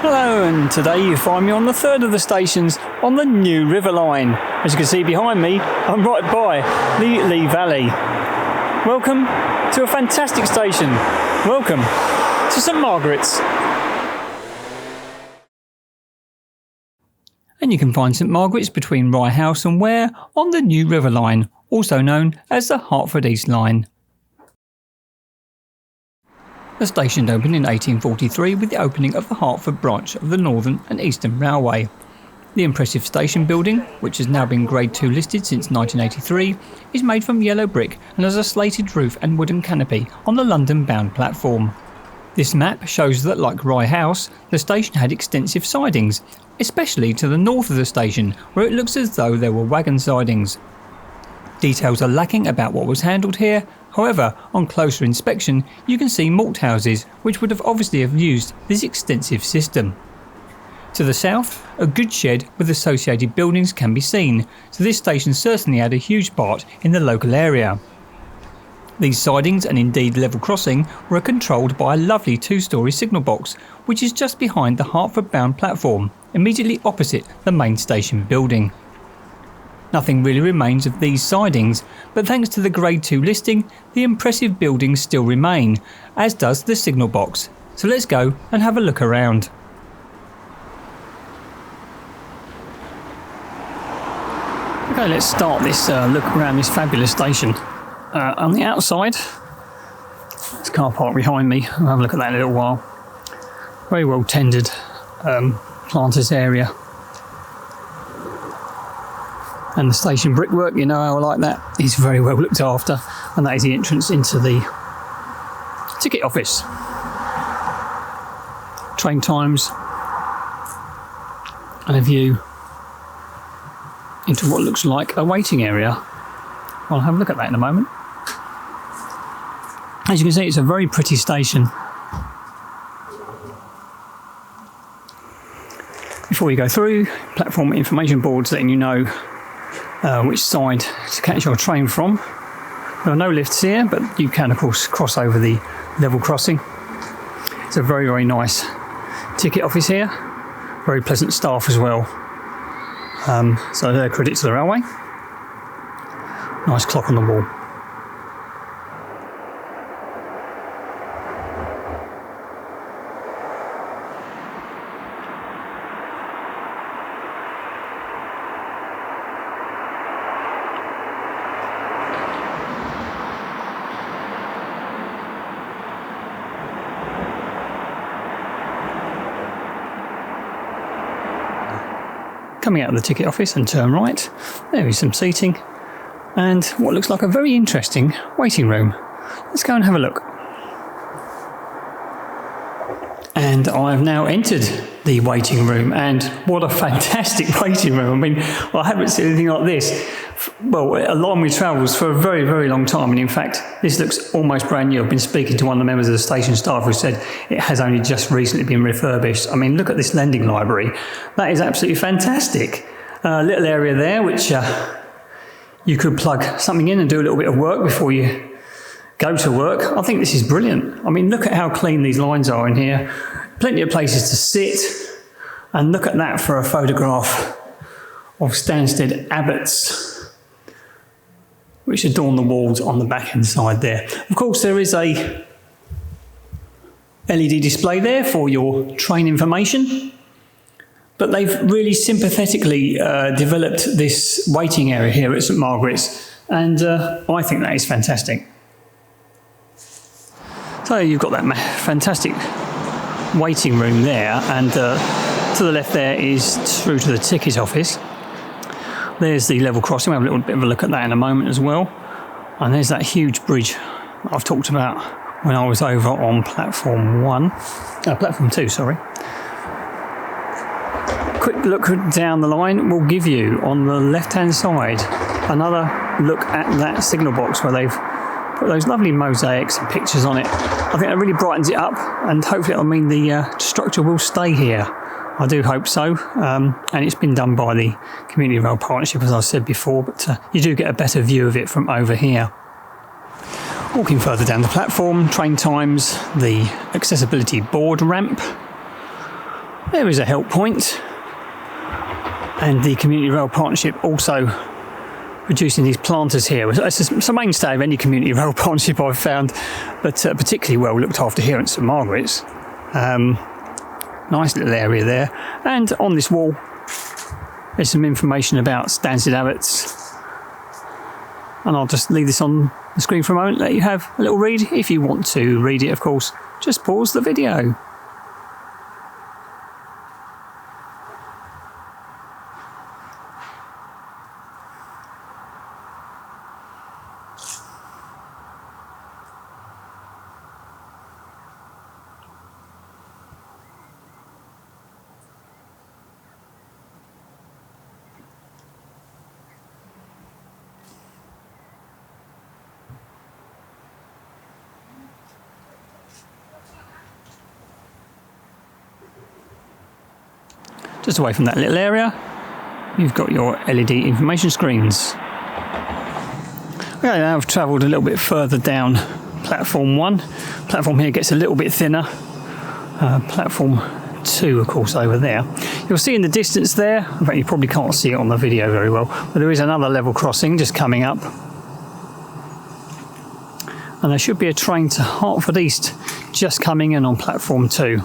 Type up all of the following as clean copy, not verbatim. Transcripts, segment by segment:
Hello, and today you find me on the third of the stations on the New River Line. As you can see behind me, I'm right by the Lee Valley. Welcome to a fantastic station. Welcome to St Margarets. And you can find St Margaret's between Rye House and Ware on the New River Line, also known as the Hertford East Line. The station opened in 1843 with the opening of the Hertford branch of the Northern and Eastern Railway. The impressive station building, which has now been Grade 2 listed since 1983, is made from yellow brick and has a slated roof and wooden canopy on the London-bound platform. This map shows that, like Rye House, the station had extensive sidings, especially to the north of the station, where it looks as though there were wagon sidings. Details are lacking about what was handled here. However, on closer inspection, you can see malt houses, which would have obviously have used this extensive system. To the south, a goods shed with associated buildings can be seen, so this station certainly had a huge part in the local area. These sidings, and indeed level crossing, were controlled by a lovely two-storey signal box, which is just behind the Hertford-bound platform, immediately opposite the main station building. Nothing really remains of these sidings, but thanks to the Grade 2 listing, the impressive buildings still remain, as does the signal box. So let's go and have a look around. Okay, let's start this look around this fabulous station. On the outside, this car park behind me, I'll have a look at that in a little while. Very well tended planters area. And the station brickwork, you know how I like that, is very well looked after, and that is the entrance into the ticket office. Train times and a view into what looks like a waiting area. I'll have a look at that in a moment. As you can see, it's a very pretty station. Before you go through, platform information boards letting you know which side to catch your train from. There are no lifts here, but you can of course cross over the level crossing. It's a very, very nice ticket office here. Very pleasant staff as well. So they're credit to the railway. Nice clock on the wall. Coming out of the ticket office and turn right, there is some seating and what looks like a very interesting waiting room. Let's go and have a look. And I've now entered the waiting room, and what a fantastic waiting room. I mean, I haven't seen anything like this, well, along with travels for a very, very long time. And in fact, this looks almost brand new. I've been speaking to one of the members of the station staff who said it has only just recently been refurbished. I mean, look at this lending library. That is absolutely fantastic. Little area there, which you could plug something in and do a little bit of work before you go to work. I think this is brilliant. I mean, look at how clean these lines are in here. Plenty of places to sit. And look at that for a photograph of Stansted Abbots, which adorn the walls on the back end side there. Of course, there is a LED display there for your train information, but they've really sympathetically developed this waiting area here at St Margaret's, and I think that is fantastic. So you've got that fantastic waiting room there, and to the left there is through to the ticket office. There's the level crossing. We'll have a little bit of a look at that in a moment as well. And there's that huge bridge I've talked about when I was over on platform 2, sorry. Quick look down the line will give you, on the left-hand side, another look at that signal box where they've put those lovely mosaics and pictures on it. I think that really brightens it up, and hopefully it'll mean the structure will stay here. I do hope so, and it's been done by the Community Rail Partnership, as I said before, but you do get a better view of it from over here. Walking further down the platform, train times, the accessibility board ramp, There is a help point, and the Community Rail Partnership also producing these planters here. It's a mainstay of any community rail partnership I've found, but particularly well looked after here at St Margaret's. Nice little area there, and on this wall there's some information about Stansted Herts, and I'll just leave this on the screen for a moment, let you have a little read. If you want to read it, of course, just pause the video. Just away from that little area, you've got your LED information screens. Okay, now I've travelled a little bit further down platform 1. Platform here gets a little bit thinner. Platform 2, of course, over there. You'll see in the distance there, in fact you probably can't see it on the video very well, but there is another level crossing just coming up. And there should be a train to Hertford East just coming in on platform 2.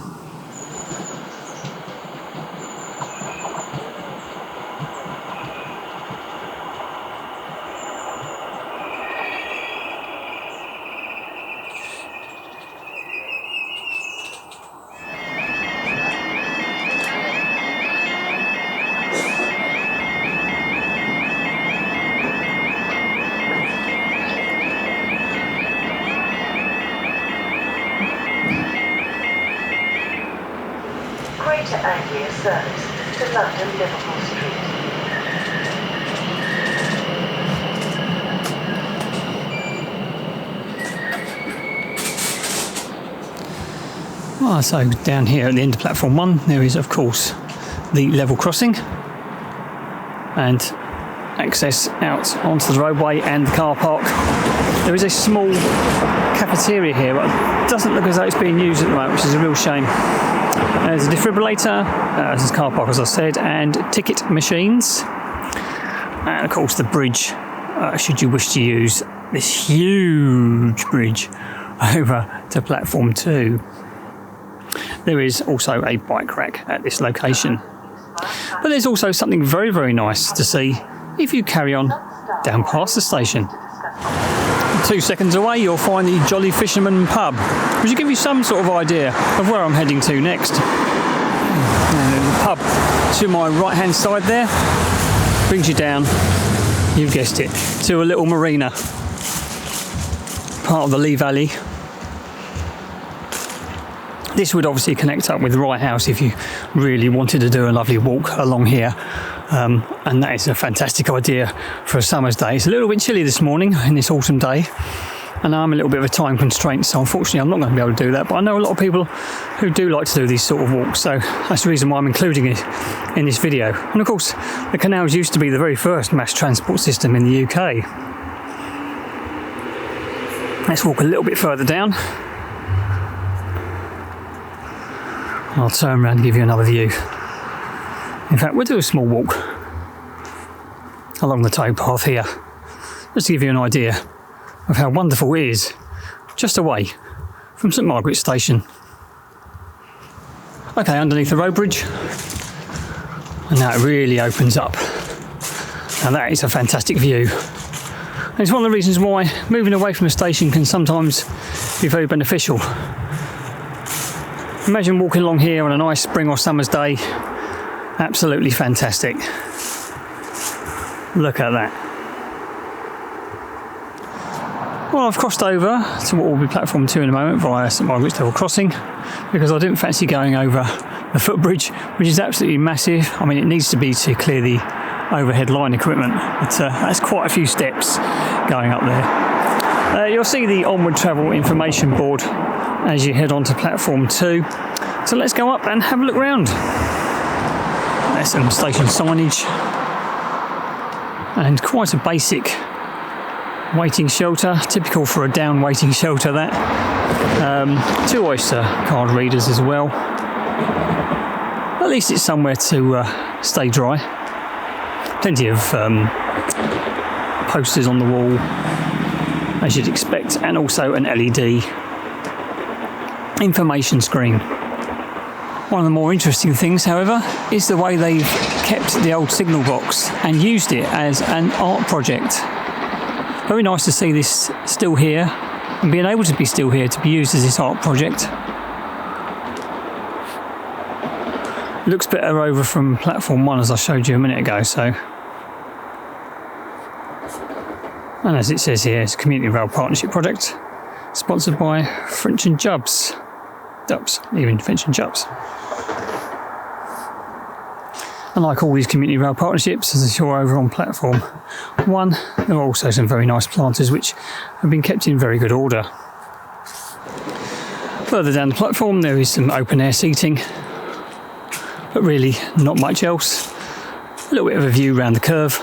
Greater Anglia service to London Liverpool Street. So down here at the end of platform 1 there is of course the level crossing and access out onto the roadway and the car park. There is a small cafeteria here, but it doesn't look as though it's being used at the moment, which is a real shame. There's a defibrillator, there's a car park as I said, and ticket machines, and of course the bridge, should you wish to use this huge bridge over to platform 2. There is also a bike rack at this location. But there's also something very, very nice to see if you carry on down past the station. 2 seconds away you'll find the Jolly Fisherman pub, which will give you some sort of idea of where I'm heading to next. And the pub to my right hand side there brings you down, you've guessed it, to a little marina, part of the Lee Valley. This would obviously connect up with Rye House if you really wanted to do a lovely walk along here. And that is a fantastic idea for a summer's day. It's a little bit chilly this morning in this autumn day, and I'm a little bit of a time constraint, so unfortunately I'm not going to be able to do that. But I know a lot of people who do like to do these sort of walks, so that's the reason why I'm including it in this video. And of course, the canals used to be the very first mass transport system in the UK. Let's walk a little bit further down. I'll turn around and give you another view. In fact, we'll do a small walk along the towpath here, just to give you an idea of how wonderful it is just away from St Margaret's Station. Okay, underneath the road bridge, and now it really opens up. And that is a fantastic view. And it's one of the reasons why moving away from the station can sometimes be very beneficial. Imagine walking along here on a nice spring or summer's day. Absolutely fantastic. Look at that. Well, I've crossed over to what will be platform 2 in a moment via St Margaret's Level Crossing, because I didn't fancy going over the footbridge, which is absolutely massive. I mean, it needs to be to clear the overhead line equipment, but that's quite a few steps going up there. You'll see the onward travel information board as you head on to platform 2. So let's go up and have a look round. There's some station signage and quite a basic waiting shelter, typical for a down waiting shelter that. 2 Oyster card readers as well. At least it's somewhere to stay dry. Plenty of posters on the wall, as you'd expect, and also an LED information screen. One of the more interesting things, however, is the way they've kept the old signal box and used it as an art project. Very nice to see this still here and being able to be still here to be used as this art project. Looks better over from platform 1, as I showed you a minute ago, so. And as it says here, it's a community rail partnership project sponsored by French and Jubs. Even French and Jubs. And like all these community rail partnerships, as I saw over on platform 1, there are also some very nice planters which have been kept in very good order. Further down the platform there is some open air seating, but really not much else. A little bit of a view around the curve.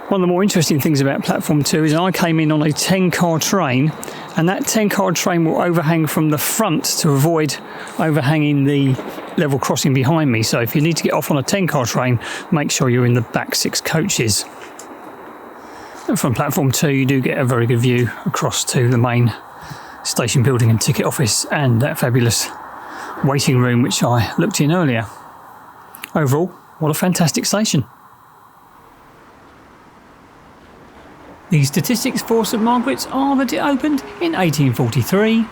One of the more interesting things about platform 2 is I came in on a 10-car train, and that 10-car train will overhang from the front to avoid overhanging the level crossing behind me. So if you need to get off on a 10-car train, make sure you're in the back 6 coaches. And from platform 2 you do get a very good view across to the main station building and ticket office and that fabulous waiting room which I looked in earlier. Overall, what a fantastic station. The statistics for St Margaret's are that it opened in 1843.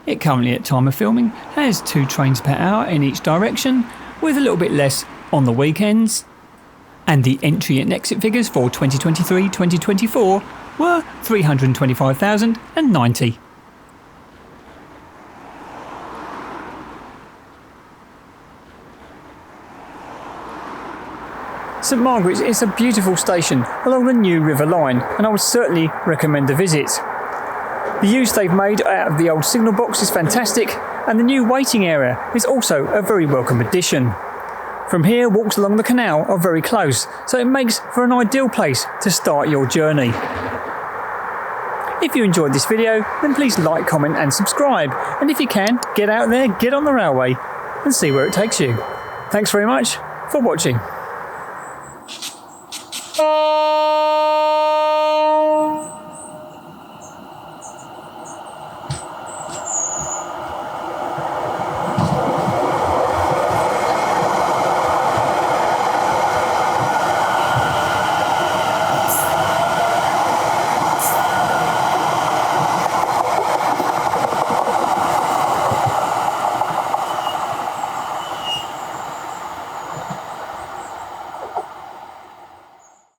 It currently, at time of filming, has 2 trains per hour in each direction, with a little bit less on the weekends. And the entry and exit figures for 2023-2024 were 325,090. St Margaret's is a beautiful station along the New River Line, and I would certainly recommend a visit. The use they've made out of the old signal box is fantastic, and the new waiting area is also a very welcome addition. From here, walks along the canal are very close, so it makes for an ideal place to start your journey. If you enjoyed this video, then please like, comment and subscribe, and if you can, get out there, get on the railway and see where it takes you. Thanks very much for watching.